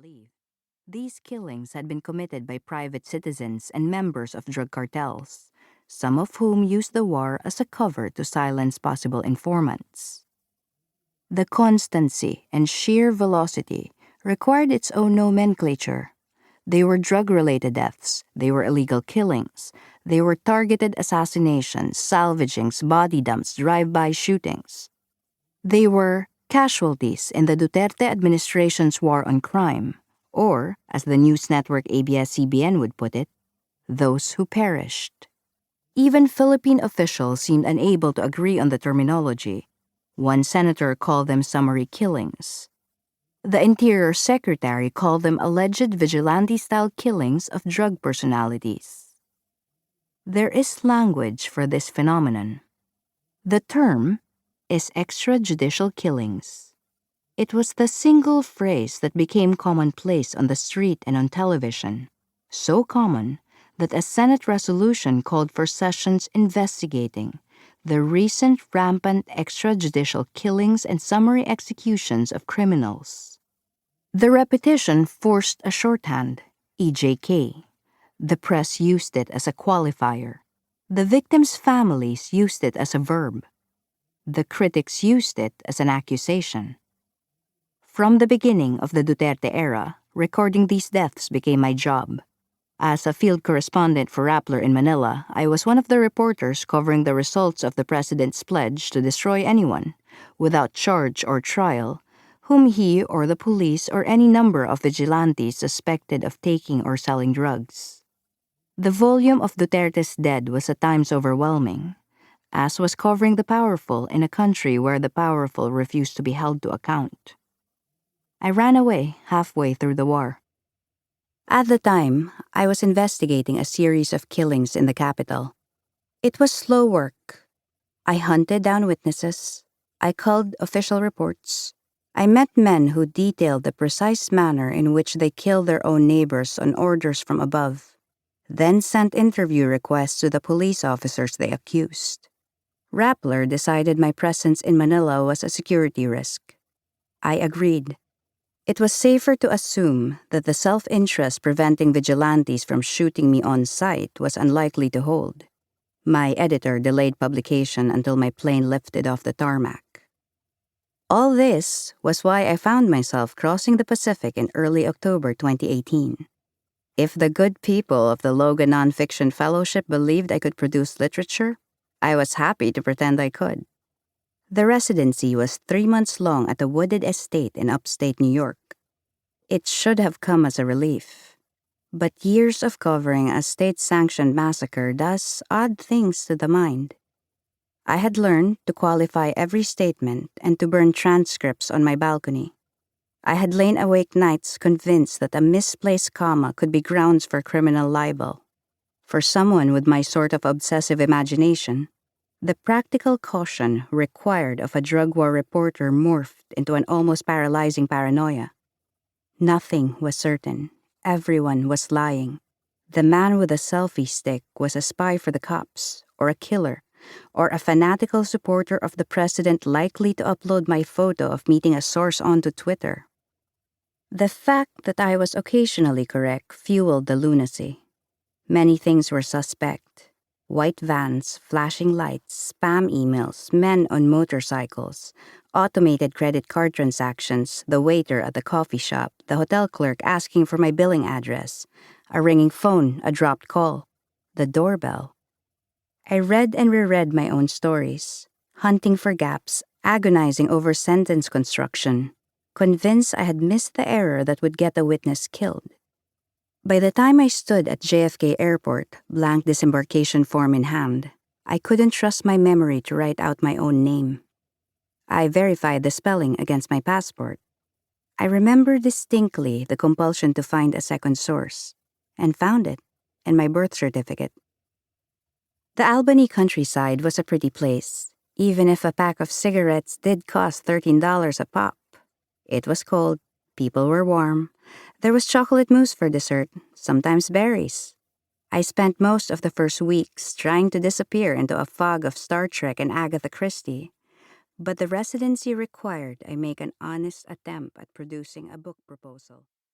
believe. These killings had been committed by private citizens and members of drug cartels, some of whom used the war as a cover to silence possible informants. The constancy and sheer velocity required its own nomenclature. They were drug-related deaths, they were illegal killings, they were targeted assassinations, salvagings, body dumps, drive-by shootings. They were casualties in the Duterte administration's war on crime, or, as the news network ABS-CBN would put it, those who perished. Even Philippine officials seemed unable to agree on the terminology. One senator called them summary killings. The Interior Secretary called them alleged vigilante-style killings of drug personalities. There is language for this phenomenon. The term is extrajudicial killings. It was the single phrase that became commonplace on the street and on television, so common that a Senate resolution called for sessions investigating the recent rampant extrajudicial killings and summary executions of criminals. The repetition forced a shorthand, EJK. The press used it as a qualifier. The victims' families used it as a verb. The critics used it as an accusation. From the beginning of the Duterte era, recording these deaths became my job. As a field correspondent for Rappler in Manila, I was one of the reporters covering the results of the president's pledge to destroy anyone, without charge or trial, whom he or the police or any number of vigilantes suspected of taking or selling drugs. The volume of Duterte's dead was at times overwhelming, as was covering the powerful in a country where the powerful refused to be held to account. I ran away halfway through the war. At the time, I was investigating a series of killings in the capital. It was slow work. I hunted down witnesses. I culled official reports. I met men who detailed the precise manner in which they killed their own neighbors on orders from above, then sent interview requests to the police officers they accused. Rappler decided my presence in Manila was a security risk. I agreed. It was safer to assume that the self-interest preventing vigilantes from shooting me on sight was unlikely to hold. My editor delayed publication until my plane lifted off the tarmac. All this was why I found myself crossing the Pacific in early October 2018. If the good people of the Logan Nonfiction Fellowship believed I could produce literature, I was happy to pretend I could. The residency was 3 months long at a wooded estate in upstate New York. It should have come as a relief. But years of covering a state-sanctioned massacre does odd things to the mind. I had learned to qualify every statement and to burn transcripts on my balcony. I had lain awake nights convinced that a misplaced comma could be grounds for criminal libel. For someone with my sort of obsessive imagination, the practical caution required of a drug war reporter morphed into an almost paralyzing paranoia. Nothing was certain. Everyone was lying. The man with a selfie stick was a spy for the cops, or a killer, or a fanatical supporter of the president likely to upload my photo of meeting a source onto Twitter. The fact that I was occasionally correct fueled the lunacy. Many things were suspect. White vans, flashing lights, spam emails, men on motorcycles, automated credit card transactions, the waiter at the coffee shop, the hotel clerk asking for my billing address, a ringing phone, a dropped call, the doorbell. I read and reread my own stories, hunting for gaps, agonizing over sentence construction, convinced I had missed the error that would get a witness killed. By the time I stood at JFK Airport, blank disembarkation form in hand, I couldn't trust my memory to write out my own name. I verified the spelling against my passport. I remember distinctly the compulsion to find a second source, and found it in my birth certificate. The Albany countryside was a pretty place, even if a pack of cigarettes did cost $13 a pop. It was cold, people were warm, there was chocolate mousse for dessert, sometimes berries. I spent most of the first weeks trying to disappear into a fog of Star Trek and Agatha Christie, but the residency required I make an honest attempt at producing a book proposal.